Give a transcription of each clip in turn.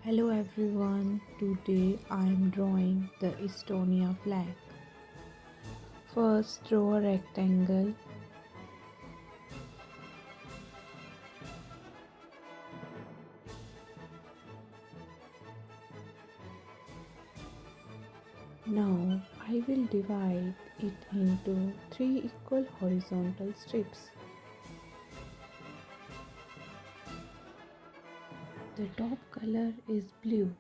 Hello everyone, today I am drawing the Estonia flag. First draw a rectangle. Now I will divide it into three equal horizontal strips. The top color is blue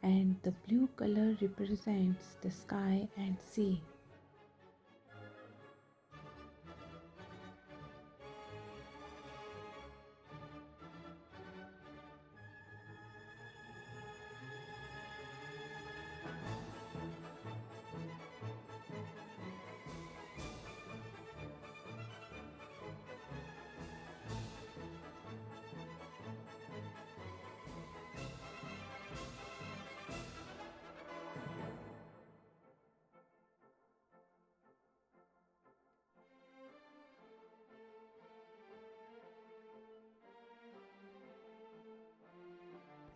and the blue color represents the sky and sea.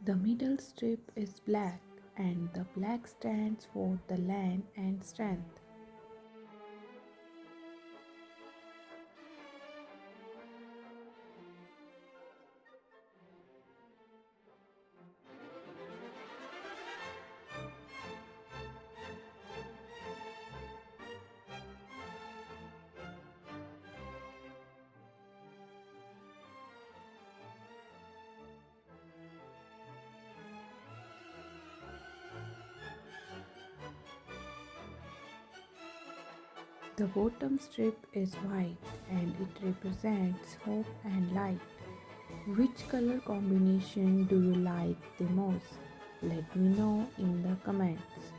The middle strip is black and the black stands for the land and strength. The bottom strip is white and it represents hope and light. Which color combination do you like the most? Let me know in the comments.